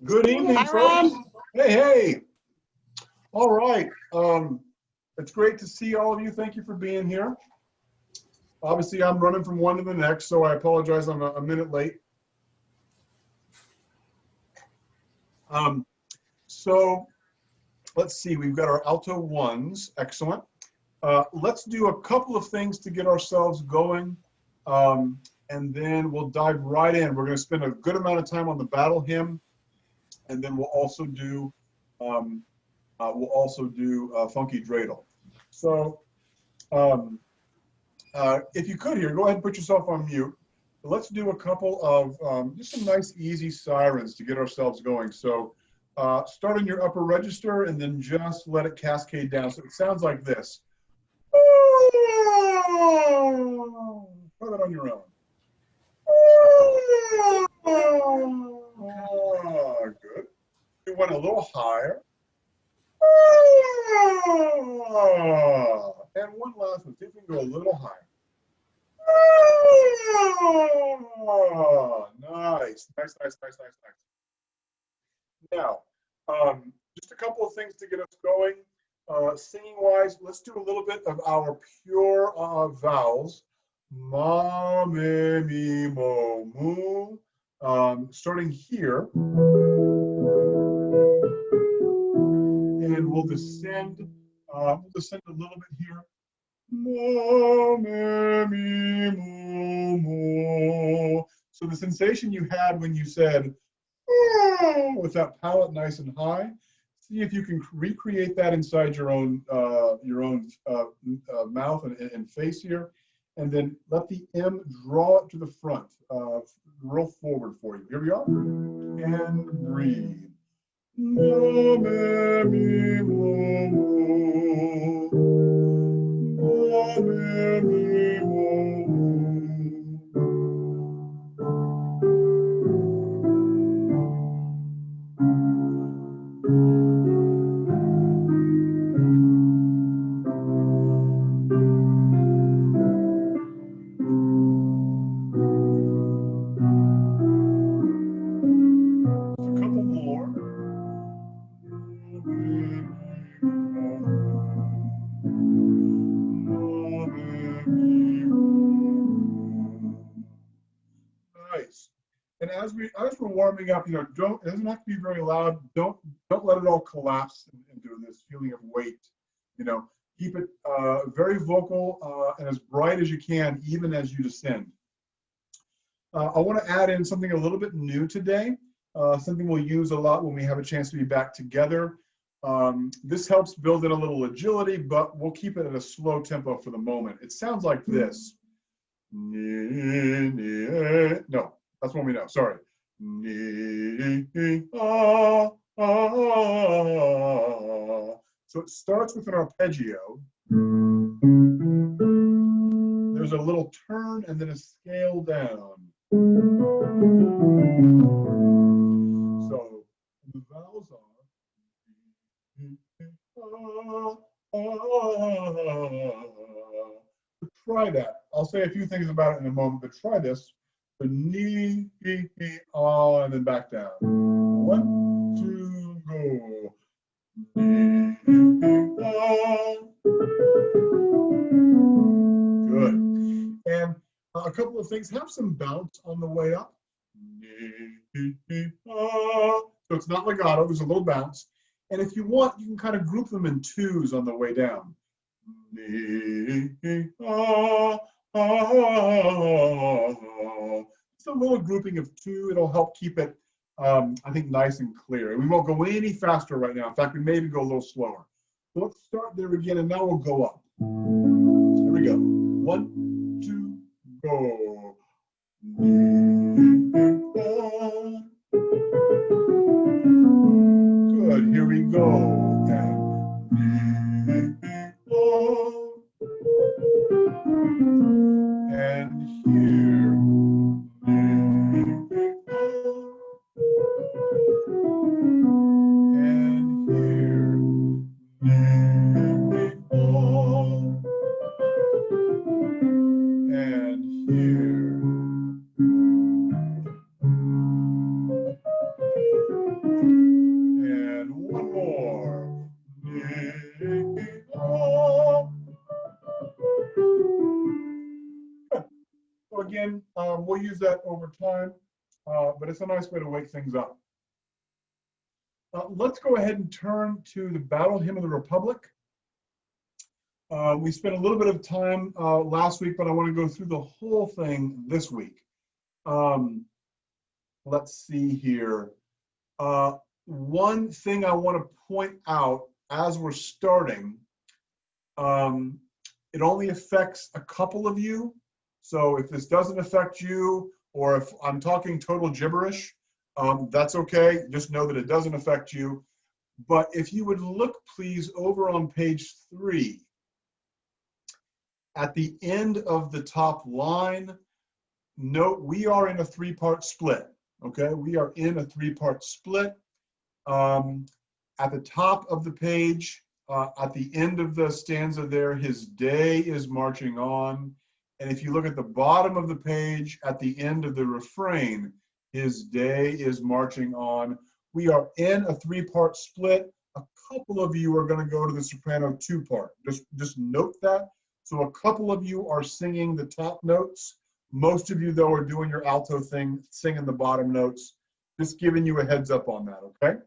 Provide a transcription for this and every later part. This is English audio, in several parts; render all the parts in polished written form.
Good evening, Hi, folks. Ron. Hey. All right. It's great to see all of you. Thank you for being here. Obviously, I'm running from one to the next, so I apologize. I'm a minute late. So let's see. We've got our alto ones. Excellent. Let's do a couple of things to get ourselves going, and then we'll dive right in. We're going to spend a good amount of time on the battle hymn, and then we'll also do funky dreidel. So if you could here, go ahead and put yourself on mute. Let's do a couple of just some nice easy sirens to get ourselves going. So start on your upper register and then just let it cascade down. So it sounds like this. Try that on your own. Good. You went a little higher. And one last one. See if we can go a little higher. Nice. Now, just a couple of things to get us going. Singing wise, let's do a little bit of our pure vowels. Ma, me, mi, mo, mu. Starting here. And we'll descend a little bit here. Ma, me, mi, mo, mo. So the sensation you had when you said, with that palate nice and high, see if you can recreate that inside your own mouth and face here, and then let the M draw it to the front, roll forward for you. Here we are, and breathe. Ma, me, mi, mo, mo. Ma, me, mi, mo, mo. And as we're warming up, it doesn't have to be very loud. Don't let it all collapse into this feeling of weight. Keep it very vocal and as bright as you can, even as you descend. I want to add in something a little bit new today, something we'll use a lot when we have a chance to be back together. This helps build in a little agility, but we'll keep it at a slow tempo for the moment. It sounds like this. No. That's one we know, sorry. So it starts with an arpeggio. There's a little turn and then a scale down. So the vowels are. Try that. I'll say a few things about it in a moment, but try this. The knee, and then back down. 1, 2, go. Good. And a couple of things. Have some bounce on the way up. So it's not legato. There's a little bounce. And if you want, you can kind of group them in twos on the way down. Just a little grouping of two. It'll help keep it, I think, nice and clear. And we won't go any faster right now. In fact, we may even go a little slower. So let's start there again, and now we'll go up. Here we go. 1, 2, go. Good. Here we go. And here. And here. And here. again. We'll use that over time, but it's a nice way to wake things up. Let's go ahead and turn to the Battle Hymn of the Republic. We spent a little bit of time last week, but I want to go through the whole thing this week. Let's see here. One thing I want to point out as we're starting, it only affects a couple of you. So if this doesn't affect you, or if I'm talking total gibberish, that's okay. Just know that it doesn't affect you. But if you would look, please, over on page 3, at the end of the top line, note we are in a 3-part split. Okay, we are in a 3-part split. At the top of the page, at the end of the stanza there, his day is marching on. And if you look at the bottom of the page, at the end of the refrain, his day is marching on. We are in a 3-part split. A couple of you are going to go to the soprano 2-part. Just note that. So a couple of you are singing the top notes. Most of you, though, are doing your alto thing, singing the bottom notes. Just giving you a heads up on that, okay?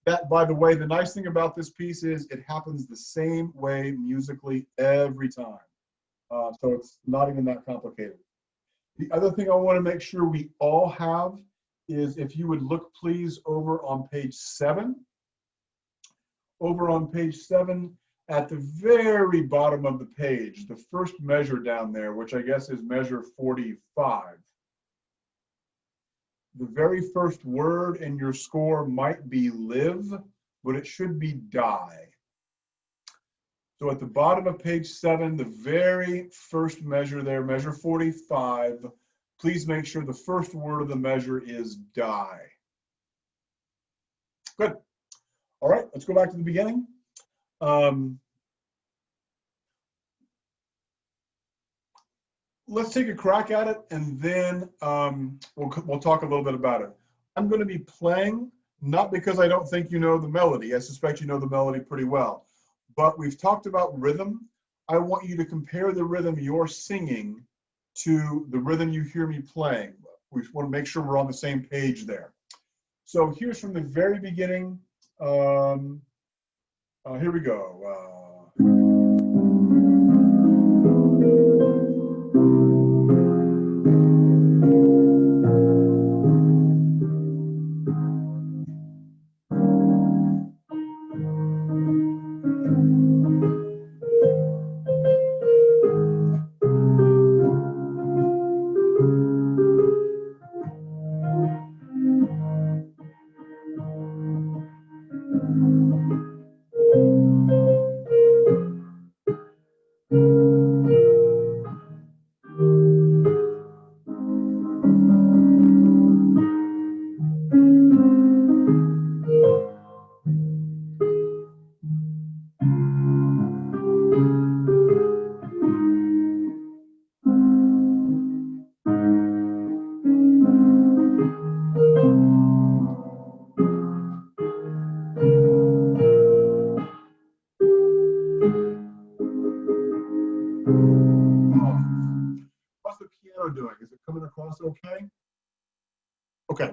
That, by the way, the nice thing about this piece is it happens the same way musically every time. So it's not even that complicated. The other thing I want to make sure we all have is, if you would look, please, over on page 7. Over on page 7, at the very bottom of the page, the first measure down there, which I guess is measure 45. The very first word in your score might be live, but it should be die. So at the bottom of page 7, the very first measure there, measure 45, please make sure the first word of the measure is die. Good. All right, let's go back to the beginning. Let's take a crack at it, and then we'll talk a little bit about it. I'm going to be playing, not because I don't think you know the melody. I suspect you know the melody pretty well. But we've talked about rhythm. I want you to compare the rhythm you're singing to the rhythm you hear me playing. We want to make sure we're on the same page there. So here's from the very beginning. Here we go. How's the piano doing? Is it coming across okay? Okay.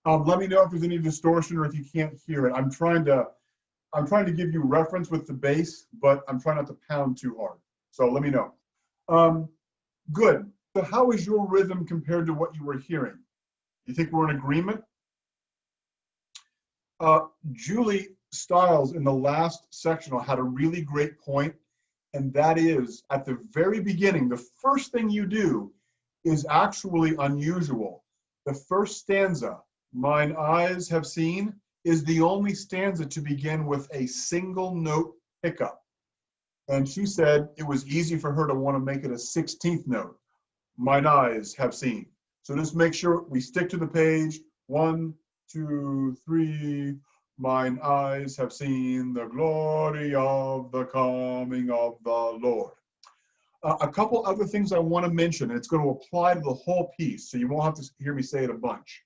Let me know if there's any distortion or if you can't hear it. I'm trying to give you reference with the bass, but I'm trying not to pound too hard. So let me know. Good. So how is your rhythm compared to what you were hearing? You think we're in agreement? Julie Stiles in the last sectional had a really great point, and that is, at the very beginning, the first thing you do is actually unusual. The first stanza, mine eyes have seen, is the only stanza to begin with a single note pickup. And she said it was easy for her to want to make it a 16th note. Mine eyes have seen. So just make sure we stick to the page. 1, 2, 3. Mine eyes have seen the glory of the coming of the Lord. A couple other things I want to mention, and it's going to apply to the whole piece, so you won't have to hear me say it a bunch.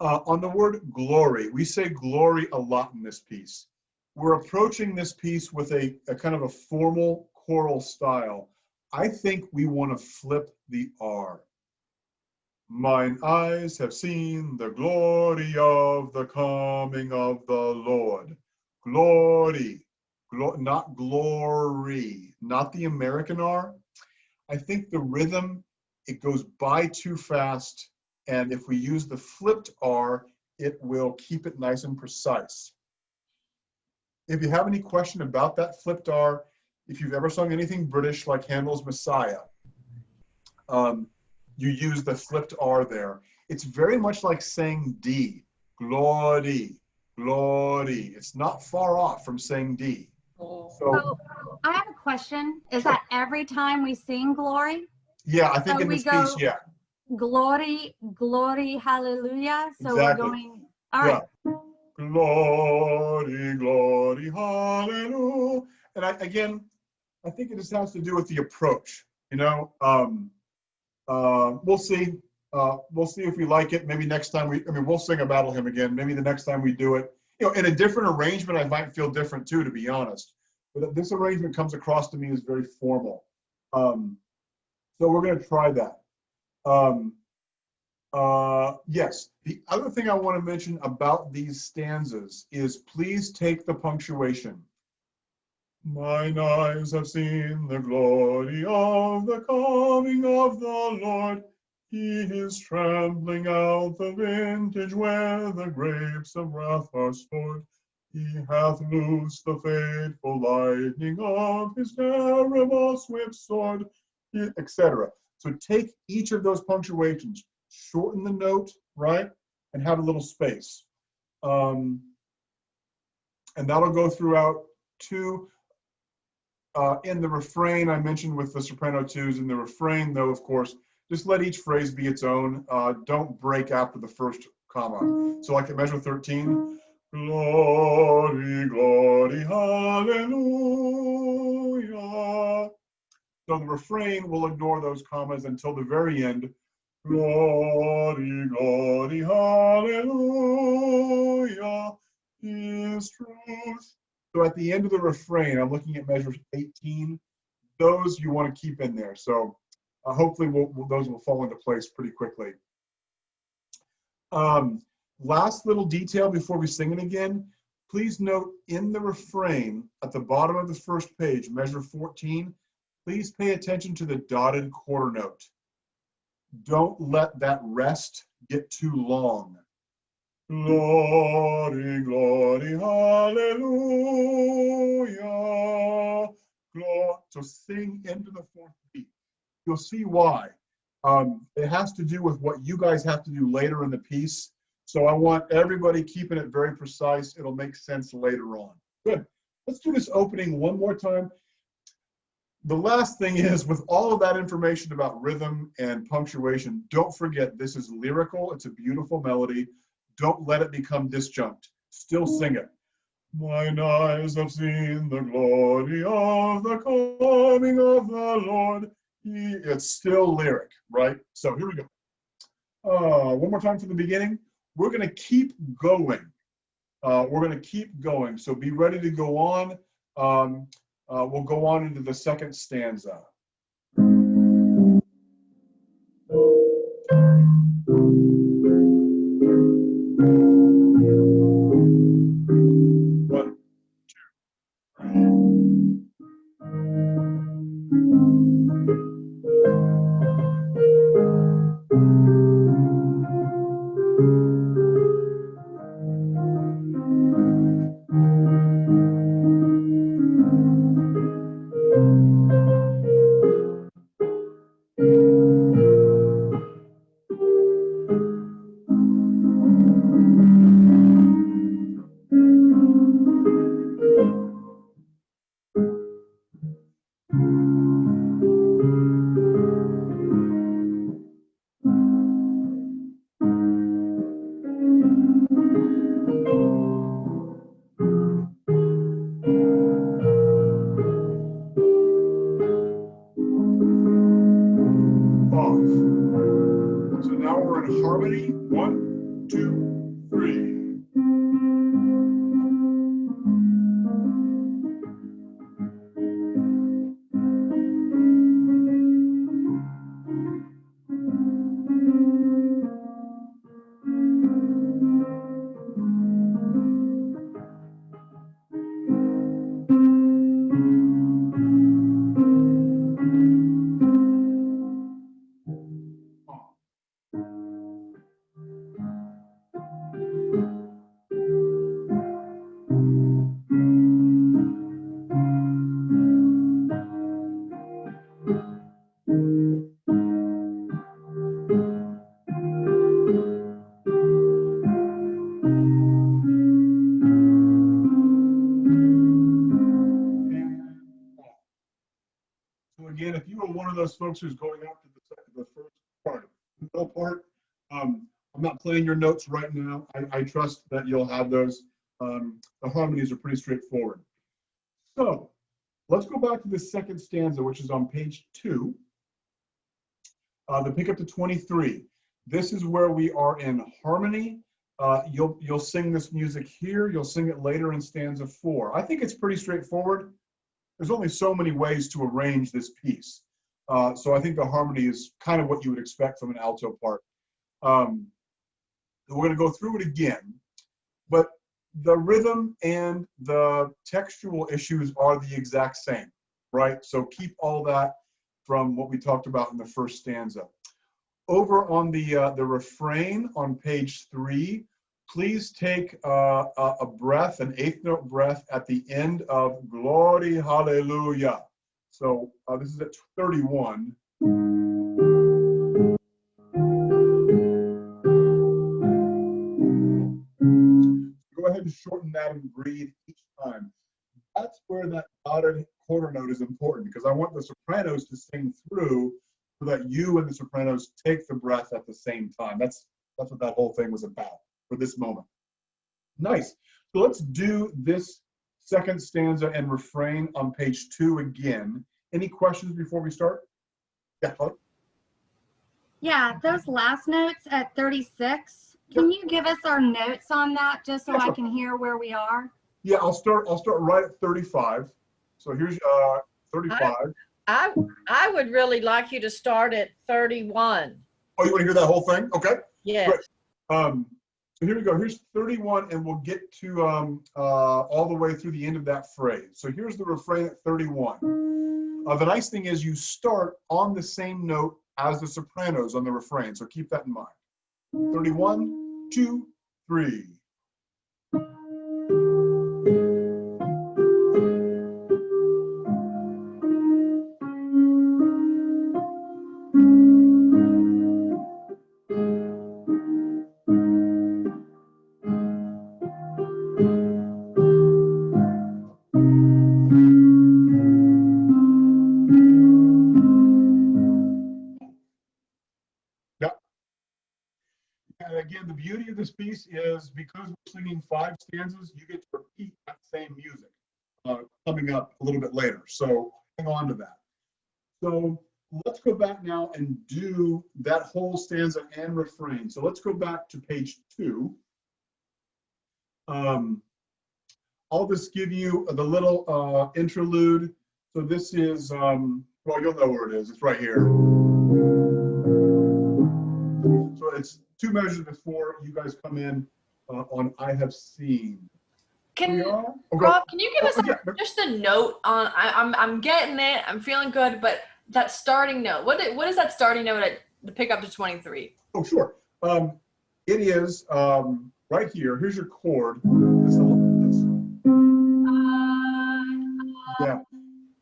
On the word glory, we say glory a lot in this piece. We're approaching this piece with a kind of a formal choral style. I think we want to flip the R. Mine eyes have seen the glory of the coming of the Lord. Glory, not glory, not the American R. I think the rhythm, it goes by too fast. And if we use the flipped R, it will keep it nice and precise. If you have any question about that flipped R, if you've ever sung anything British like Handel's Messiah, you use the flipped R there. It's very much like saying D, glory, glory. It's not far off from saying D. So I have a question. Is that every time we sing glory? Yeah, I think in this piece, yeah. Glory, glory, hallelujah. So exactly. We're going, all right. Yeah. Glory, glory, hallelujah. And again, I think it just has to do with the approach, you know. We'll see. We'll see if we like it. Maybe next time we'll sing a battle hymn again. Maybe the next time we do it, you know, in a different arrangement, I might feel different too, to be honest. But this arrangement comes across to me as very formal. So we're going to try that. Yes, the other thing I want to mention about these stanzas is please take the punctuation. Mine eyes have seen the glory of the coming of the Lord. He is trampling out the vintage where the grapes of wrath are stored. He hath loosed the fateful lightning of his terrible swift sword, etc. So take each of those punctuations, shorten the note, right, and have a little space. And that'll go throughout too. In the refrain, I mentioned with the soprano twos, in the refrain, though, of course, just let each phrase be its own. Don't break after the first comma. So like at measure 13, glory, glory, hallelujah. So the refrain will ignore those commas until the very end. Glory, glory, hallelujah, is truth. So at the end of the refrain, I'm looking at measure 18. Those you want to keep in there. So hopefully those will fall into place pretty quickly. Last little detail before we sing it again. Please note in the refrain at the bottom of the first page, measure 14, please pay attention to the dotted quarter note. Don't let that rest get too long. Glory, glory, hallelujah. So sing into the fourth beat. You'll see why. It has to do with what you guys have to do later in the piece. So I want everybody keeping it very precise. It'll make sense later on. Good. Let's do this opening one more time. The last thing is, with all of that information about rhythm and punctuation, don't forget this is lyrical. It's a beautiful melody. Don't let it become disjunct. Still sing it. Mine eyes have seen the glory of the coming of the Lord. It's still lyric, right? So here we go. One more time from the beginning. We're going to keep going. So be ready to go on. We'll go on into the second stanza. One, two, again, if you were one of those folks who's going out to the first part, the middle part, I'm not playing your notes right now. I trust that you'll have those. The harmonies are pretty straightforward. So let's go back to the second stanza, which is on page 2. The pickup to 23. This is where we are in harmony. You'll sing this music here. You'll sing it later in stanza 4. I think it's pretty straightforward. There's only so many ways to arrange this piece. So I think the harmony is kind of what you would expect from an alto part. We're going to go through it again, but the rhythm and the textual issues are the exact same, right? So keep all that from what we talked about in the first stanza. Over on the refrain on page 3, please take a breath, an 8th note breath at the end of Glory Hallelujah. So this is at 31. Go ahead and shorten that and breathe each time. That's where that dotted quarter note is important, because I want the sopranos to sing through so that you and the sopranos take the breath at the same time. That's what that whole thing was about for this moment. Nice. So let's do this second stanza and refrain on page 2 again. Any questions before we start? Yeah, Holly? Yeah, those last notes at 36. Can you give us our notes on that just so I can hear where we are? Yeah, I'll start right at 35. So here's 35. I would really like you to start at 31. Oh, you want to hear that whole thing? Okay. Yes. Great. So here we go. Here's 31, and we'll get to all the way through the end of that phrase. So here's the refrain at 31. The nice thing is you start on the same note as the sopranos on the refrain, so keep that in mind. 31, 2, 3. And again, the beauty of this piece is because we're singing 5 stanzas, you get to repeat that same music coming up a little bit later. So hang on to that. So let's go back now and do that whole stanza and refrain. So let's go back to page 2. I'll just give you the little interlude. So this is, well, you'll know where it is. It's right here. So it's 2 measures before you guys come in on I Have Seen. Rob, can you give us just a note on, I'm getting it, I'm feeling good, but that starting note, what is that starting note at the pickup to 23? Oh, sure. It is right here. Here's your chord. Yeah.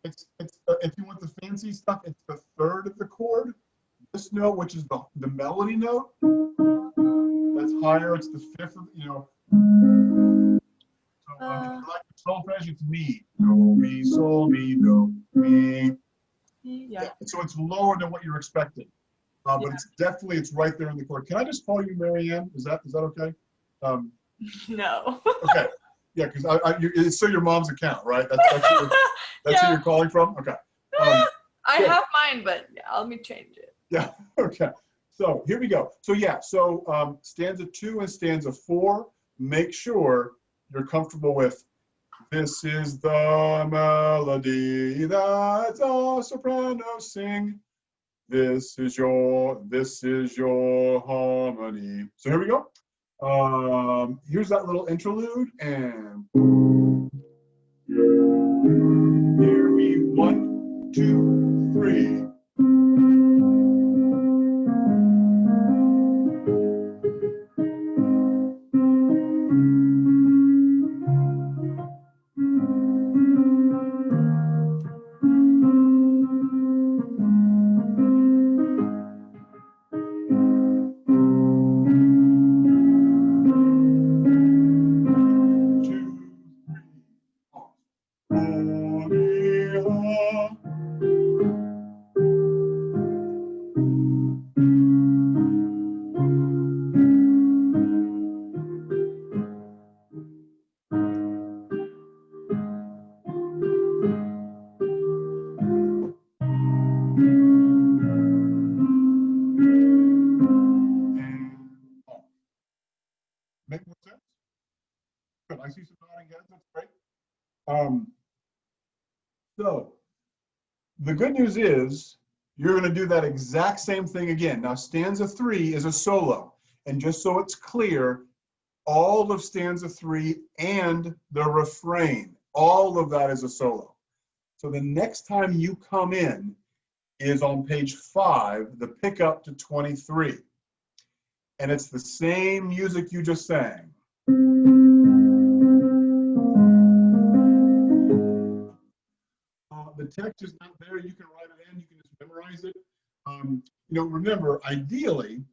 It's if you want the fancy stuff, it's the 3rd of the chord. This note, which is the melody note, that's higher. It's the 5th of, you know. So if you like solfege, it's mi. Do, mi, sol, mi, do, mi. Yeah. So it's lower than what you're expecting, but it's right there in the chord. Can I just call you Marianne? Is that okay? No. Okay. Yeah, because it's still your mom's account, right? That's who you're calling from. Okay. I have mine, but let me change it. Yeah. Okay. So here we go. So yeah. So stanza 2 and stanza 4. Make sure you're comfortable with. This is the melody that the sopranos sing. This is your harmony. So here we go. Here's that little interlude, and here we 1, 2, 3. So the good news is you're going to do that exact same thing again. Now, stanza 3 is a solo. And just so it's clear, all of stanza 3 and the refrain, all of that is a solo. So the next time you come in is on page 5, the pickup to 23. And it's the same music you just sang. The text is not there. You can write it in. You can just memorize it. Remember, ideally,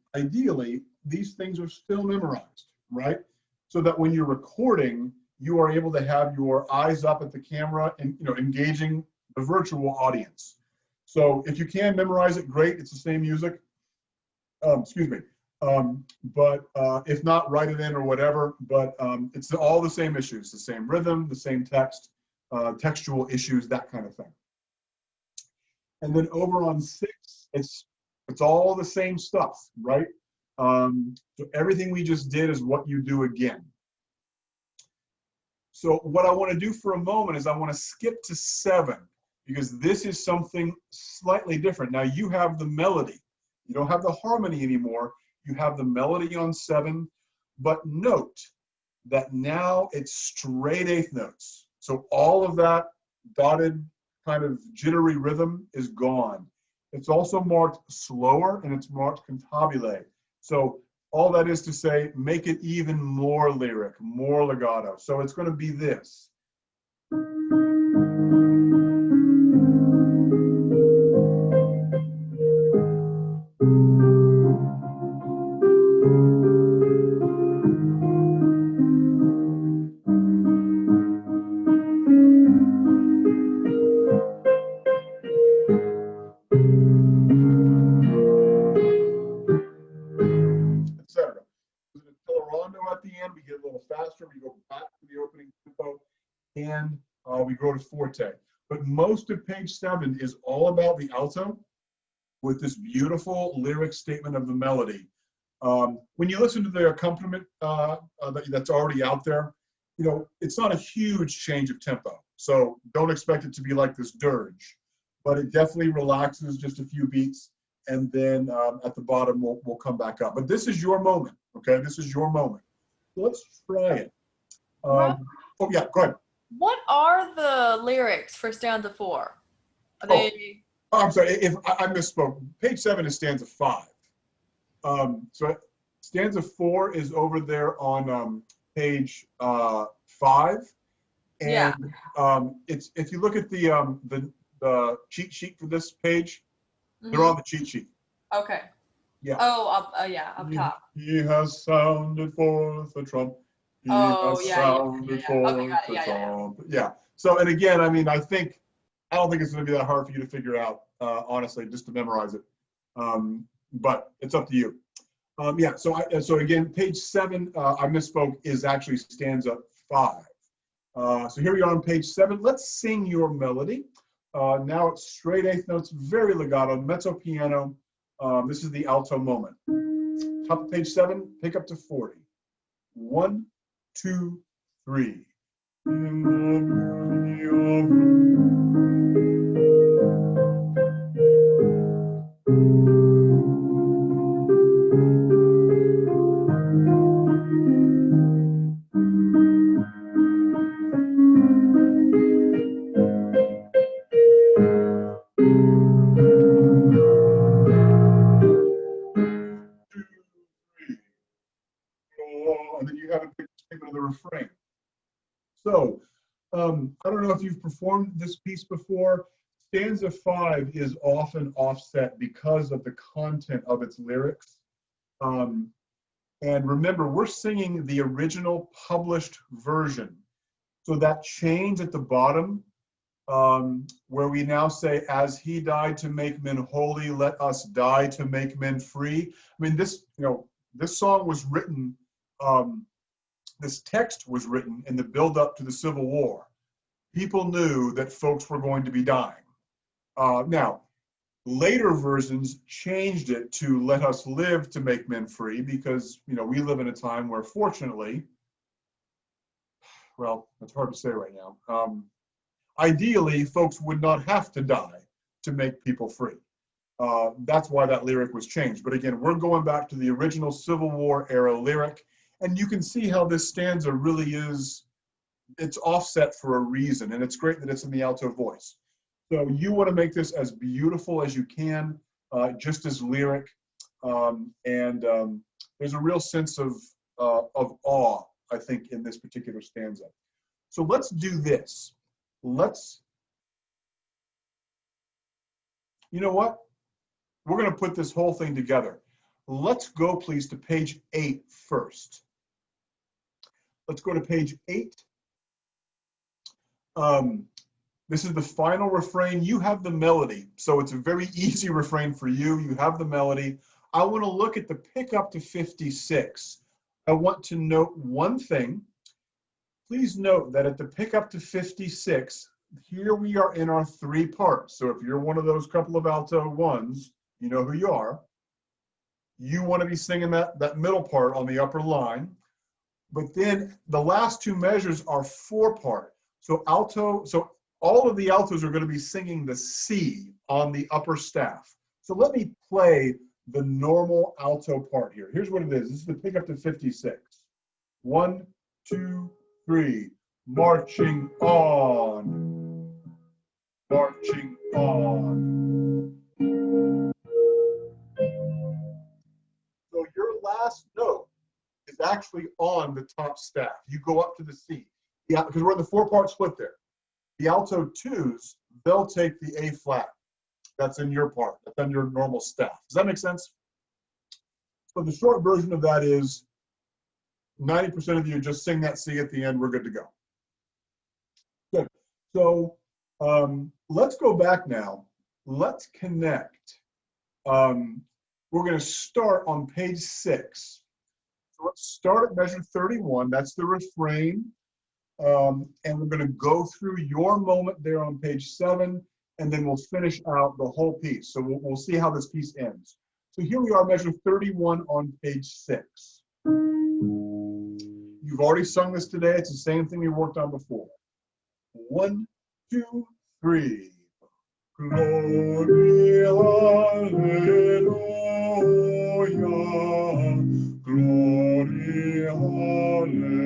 these things are still memorized, right? So that when you're recording, you are able to have your eyes up at the camera and, engaging the virtual audience. So if you can memorize it, great. It's the same music. Excuse me. But if not, write it in or whatever. But it's all the same issues, the same rhythm, the same text, textual issues, that kind of thing. And then over on 6, it's all the same stuff, right? So everything we just did is what you do again. So what I want to do for a moment is I want to skip to 7, because this is something slightly different. Now you have the melody. You don't have the harmony anymore. You have the melody on 7, but note that now it's straight 8th notes. So all of that dotted kind of jittery rhythm is gone. It's also marked slower and it's marked cantabile. So all that is to say, make it even more lyric, more legato. So it's going to be this. At the end, we get a little faster, we go back to the opening tempo, and we go to forte. But most of page 7 is all about the alto with this beautiful lyric statement of the melody. When you listen to the accompaniment that's already out there, it's not a huge change of tempo. So don't expect it to be like this dirge, but it definitely relaxes just a few beats. And then at the bottom, we'll come back up. But this is your moment, okay? This is your moment. Let's try it. Oh, yeah, go ahead. What are the lyrics for stanza 4? Are they... I'm sorry, if I misspoke. Page 7 is stanza 5. So stanza 4 is over there on page 5. And yeah. It's if you look at the cheat sheet for this page, they're on the cheat sheet. Okay. Yeah. Oh, up top. He has sounded forth a trump. He has sounded forth a trump. Yeah. So, and again, I mean, I don't think it's going to be that hard for you to figure out, honestly, just to memorize it. But it's up to you. Yeah. So again, page 7, I misspoke, is actually stanza 5. So here we are on page 7. Let's sing your melody. Now it's straight 8th notes, very legato, mezzo piano. This is the alto moment. Top of page 7, pick up to 40. 1, 2, 3. And then you have a big statement of the refrain. So, I don't know if you've performed this piece before. Stanza 5 is often offset because of the content of its lyrics. And remember, we're singing the original published version. So that change at the bottom, where we now say, as he died to make men holy, let us die to make men free. I mean, this song was written, this text was written in the build-up to the Civil War. People knew that folks were going to be dying. Now, later versions changed it to let us live to make men free, because we live in a time where, fortunately, well, that's hard to say right now. Ideally, folks would not have to die to make people free. That's why that lyric was changed. But again, we're going back to the original Civil War era lyric, and you can see how this stanza really is, it's offset for a reason, and it's great that it's in the alto voice. So you want to make this as beautiful as you can, just as lyric, and there's a real sense of awe, I think, in this particular stanza. So let's do this. You know what? We're going to put this whole thing together. Let's go, please, to page 8 first. Let's go to page 8. This is the final refrain. You have the melody, so it's a very easy refrain for you. You have the melody. I want to look at the pickup to 56. I want to note one thing. Please note that at the pickup to 56, here we are in our 3 parts. So if you're one of those couple of alto ones, you know who you are. You want to be singing that middle part on the upper line. But then the last 2 measures are 4-part. So all of the altos are going to be singing the C on the upper staff. So let me play the normal alto part here. Here's what it is. This is the pickup to 56. 1, 2, 3. Marching on. Marching on. So your last note is actually on the top staff. You go up to the C. Yeah, because we're in the 4-part split there. The alto 2s, they'll take the A flat. That's in your part. That's on your normal staff. Does that make sense? So the short version of that is 90% of you just sing that C at the end. We're good to go. Good. So let's go back now. Let's connect. We're going to start on page 6. So let's start at measure 31. That's the refrain. And we're going to go through your moment there on page 7, and then we'll finish out the whole piece. So we'll see how this piece ends. So here we are, measure 31 on page 6. You've already sung this today. It's the same thing we worked on before. 1, 2, 3. Glory, hallelujah. Glory, hallelujah. Glory, hallelujah.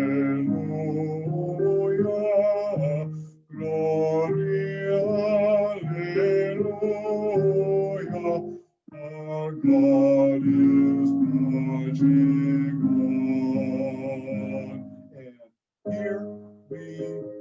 Our God is marching on. And here we go.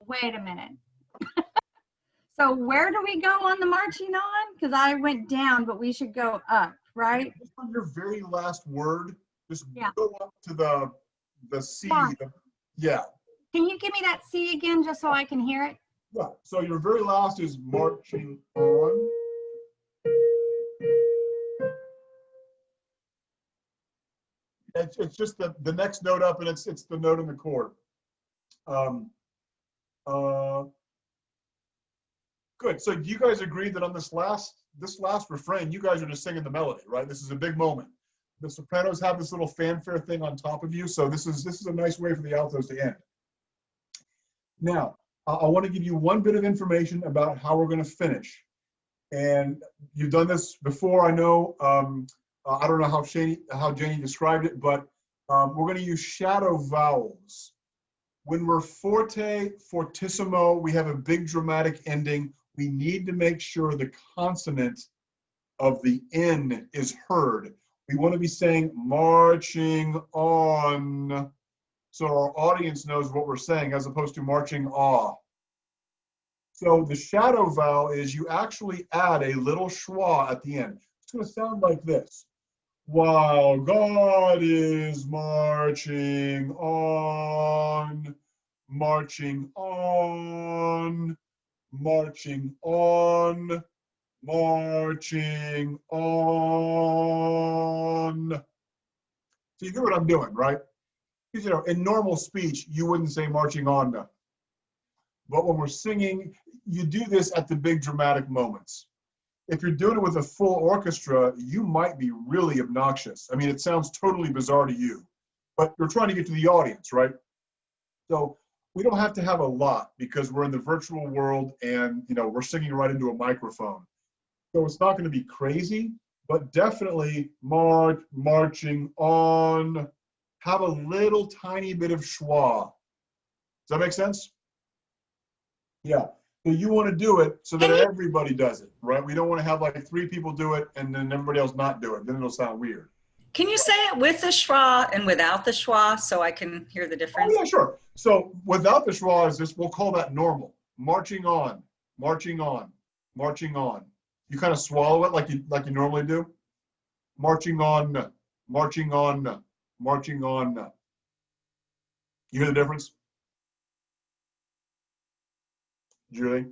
Wait a minute. So where do we go on the marching on? Because I went down, but we should go up, right? Just on your very last word, just go up to the C. Yeah. Can you give me that C again just so I can hear it? Yeah. So your very last is marching on. It's just the next note up, and it's the note in the chord. Good. So do you guys agree that on this last refrain, you guys are just singing the melody, right? This is a big moment. The sopranos have this little fanfare thing on top of you, so this is a nice way for the altos to end. Now, I want to give you one bit of information about how we're going to finish. And you've done this before, I know. I don't know how Janie described it, but we're going to use shadow vowels. When we're forte, fortissimo, we have a big dramatic ending. We need to make sure the consonant of the N is heard. We want to be saying marching on, so our audience knows what we're saying, as opposed to marching off. So the shadow vowel is you actually add a little schwa at the end. It's going to sound like this. While God is marching on, marching on, marching on, marching on. So you get what I'm doing, right? Because, you know, in normal speech, you wouldn't say marching on. But when we're singing, you do this at the big dramatic moments. If you're doing it with a full orchestra, you might be really obnoxious. I mean, it sounds totally bizarre to you, but you're trying to get to the audience, right? So we don't have to have a lot because we're in the virtual world and, you know, we're singing right into a microphone. So it's not going to be crazy, but definitely marching on, have a little tiny bit of schwa. Does that make sense? Yeah. So you want to do it so that everybody does it, right? We don't want to have like 3 people do it and then everybody else not do it. Then it'll sound weird. Can you say it with the schwa and without the schwa so I can hear the difference? Oh, yeah, sure. So without the schwa is this, we'll call that normal. Marching on, marching on, marching on. You kind of swallow it like you normally do. Marching on, marching on, marching on. You hear the difference? Julie?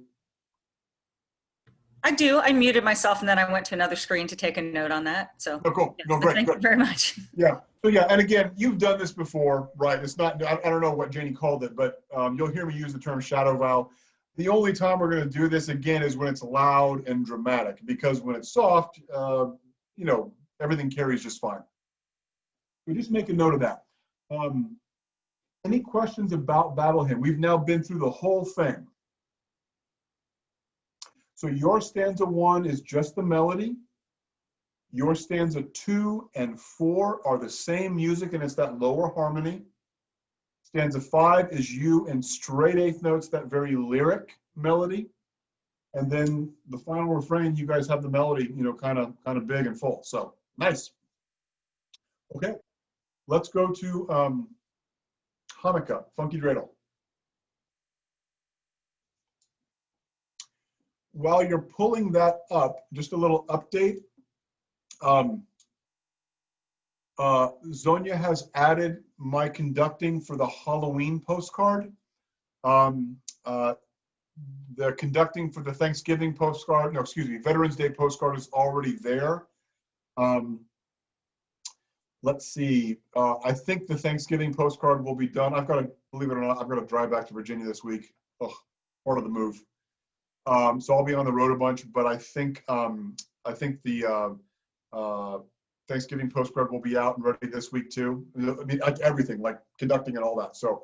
I do. I muted myself and then I went to another screen to take a note on that. So Oh, cool. yes, No, great. thank you very much. Yeah. So yeah, and again, you've done this before, right? It's not, I don't know what Janie called it, but you'll hear me use the term shadow vowel. The only time we're going to do this again is when it's loud and dramatic, because when it's soft, you know, everything carries just fine. So just make a note of that. Any questions about Battle Hymn? We've now been through the whole thing. So your stanza 1 is just the melody. Your stanza 2 and 4 are the same music, and it's that lower harmony. Stanza 5 is you in straight 8th notes, that very lyric melody. And then the final refrain, you guys have the melody, you know, kind of big and full. So nice. Okay, let's go to Hanukkah, Funky Dreidl. While you're pulling that up, just a little update. Zonia has added my conducting for the Halloween postcard. The conducting for the Thanksgiving postcard, no, excuse me, Veterans Day postcard is already there. Let's see, I think the Thanksgiving postcard will be done. I've got to, believe it or not, I've got to drive back to Virginia this week. Oh, part of the move. So I'll be on the road a bunch, but I think the Thanksgiving postcard will be out and ready this week too. I mean, everything, like conducting and all that. So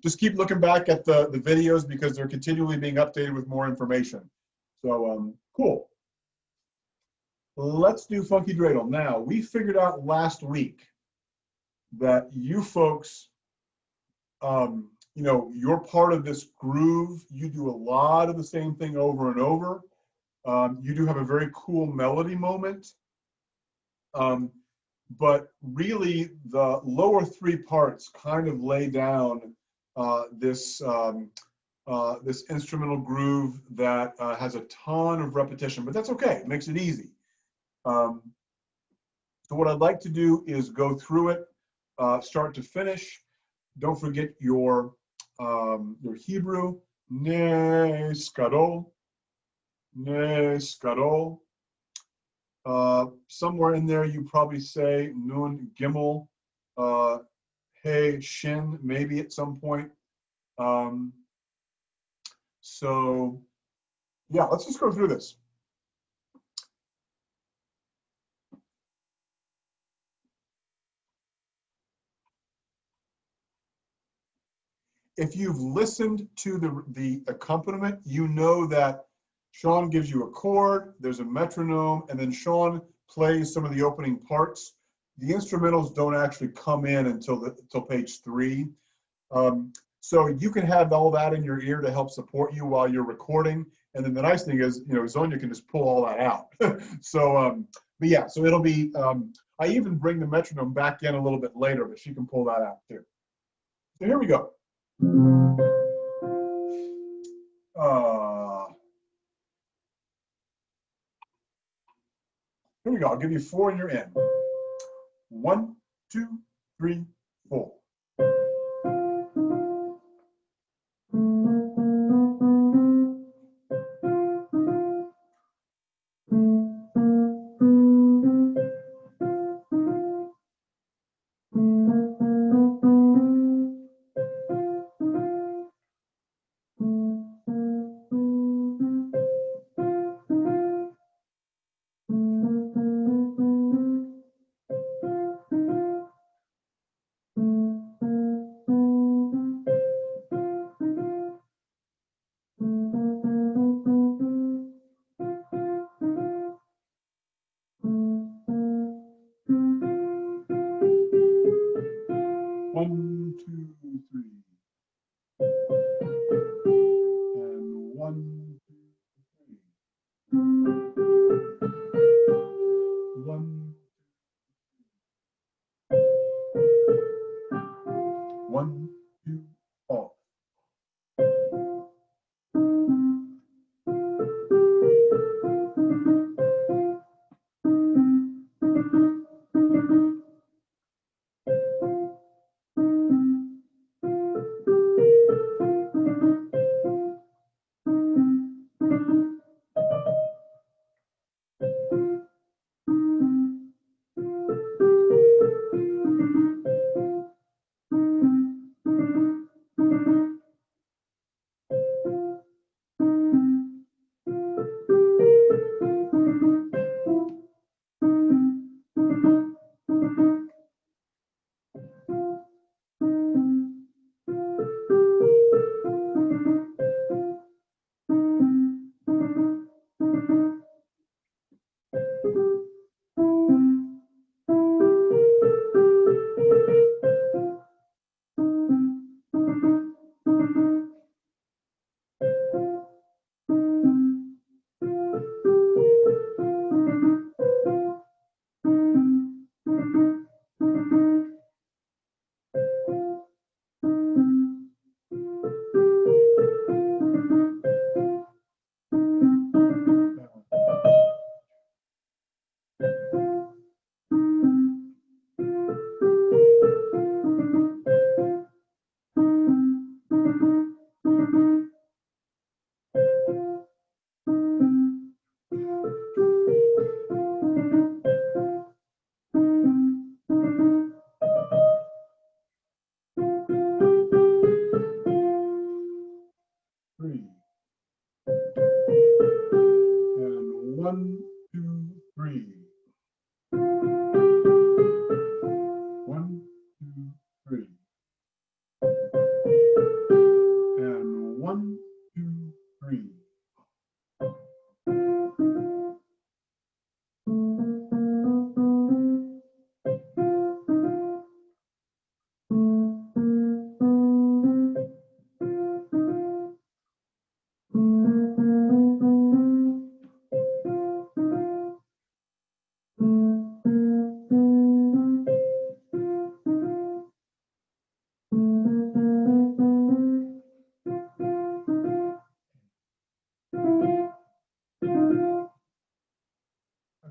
just keep looking back at the videos because they're continually being updated with more information. So cool. Let's do Funky Dreidl. Now, we figured out last week that you folks, you know, you're part of this groove. You do a lot of the same thing over and over. You do have a very cool melody moment. But really, the lower 3 parts kind of lay down this instrumental groove that has a ton of repetition, but that's okay. It makes it easy. So what I'd like to do is go through it, start to finish. Don't forget your Hebrew, ne skadol, ne skadol. Somewhere in there, you probably say nun gimel, hey shin, maybe at some point. So yeah, let's just go through this. If you've listened to the accompaniment, you know that Sean gives you a chord, there's a metronome, and then Sean plays some of the opening parts. The instrumentals don't actually come in until page 3. So you can have all that in your ear to help support you while you're recording. And then the nice thing is, you know, Zonia can just pull all that out. So, but yeah, so it'll be, I even bring the metronome back in a little bit later, but she can pull that out too. So here we go. Here we go. I'll give you 4 and you're in. 1, 2, 3, 4.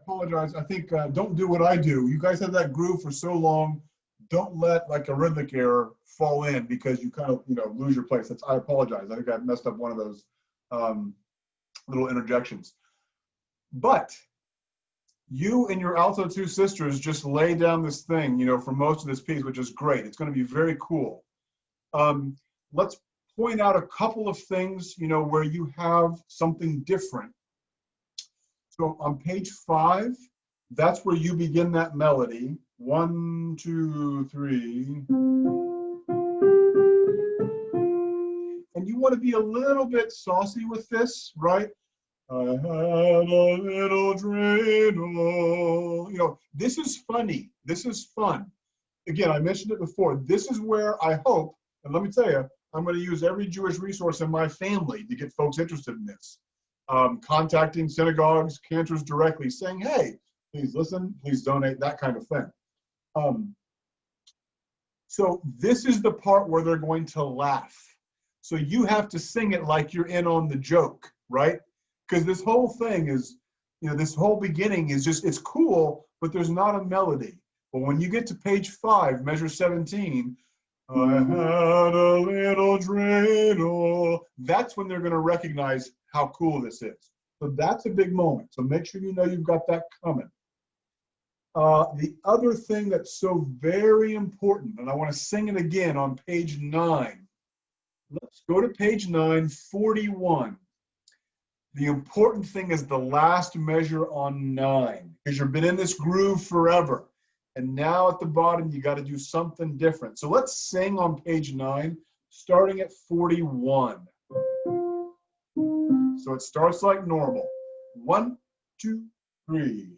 Apologize. I think don't do what I do. You guys have that groove for so long. Don't let like a rhythmic error fall in because you kind of lose your place. I apologize. I think I messed up one of those little interjections. But you and your alto 2 sisters just lay down this thing, for most of this piece, which is great. It's going to be very cool. Let's point out a couple of things, where you have something different. So on page 5, that's where you begin that melody. 1, 2, 3. And you want to be a little bit saucy with this, right? I had a little dreidel. You know, this is funny. This is fun. Again, I mentioned it before. This is where I hope, and let me tell you, I'm going to use every Jewish resource in my family to get folks interested in this. Contacting synagogues, cantors directly, saying, hey, please listen, please donate, that kind of thing. So this is the part where they're going to laugh. So you have to sing it like you're in on the joke, right? Because this whole thing is, you know, this whole beginning is just, it's cool, but there's not a melody. But when you get to page 5, measure 17, I had a little dreidel, that's when they're going to recognize how cool this is. So that's a big moment. So make sure you know you've got that coming. The other thing that's so very important, and I want to sing it again on page 9. Let's go to page 9, 41. The important thing is the last measure on 9, because you've been in this groove forever. And now at the bottom, you got to do something different. So let's sing on page 9, starting at 41. So it starts like normal. 1, 2, 3.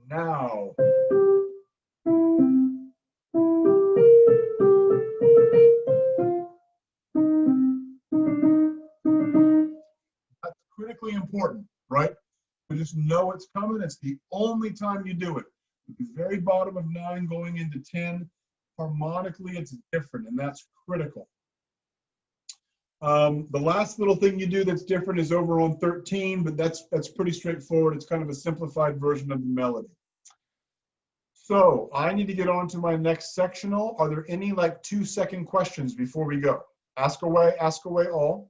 Now. That's critically important, right? So just know it's coming. It's the only time you do it. At the very bottom of 9 going into 10, harmonically it's different, and that's critical. The last little thing you do that's different is over on 13, but that's pretty straightforward. It's kind of a simplified version of the melody. So I need to get on to my next sectional. Are there any like 2-second questions before we go? Ask away all.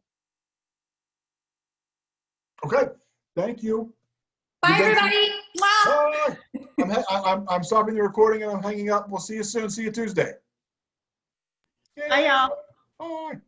Okay, thank you. Bye, everybody. Bye. I'm stopping the recording and I'm hanging up. We'll see you soon. See you Tuesday. Bye, y'all. Bye.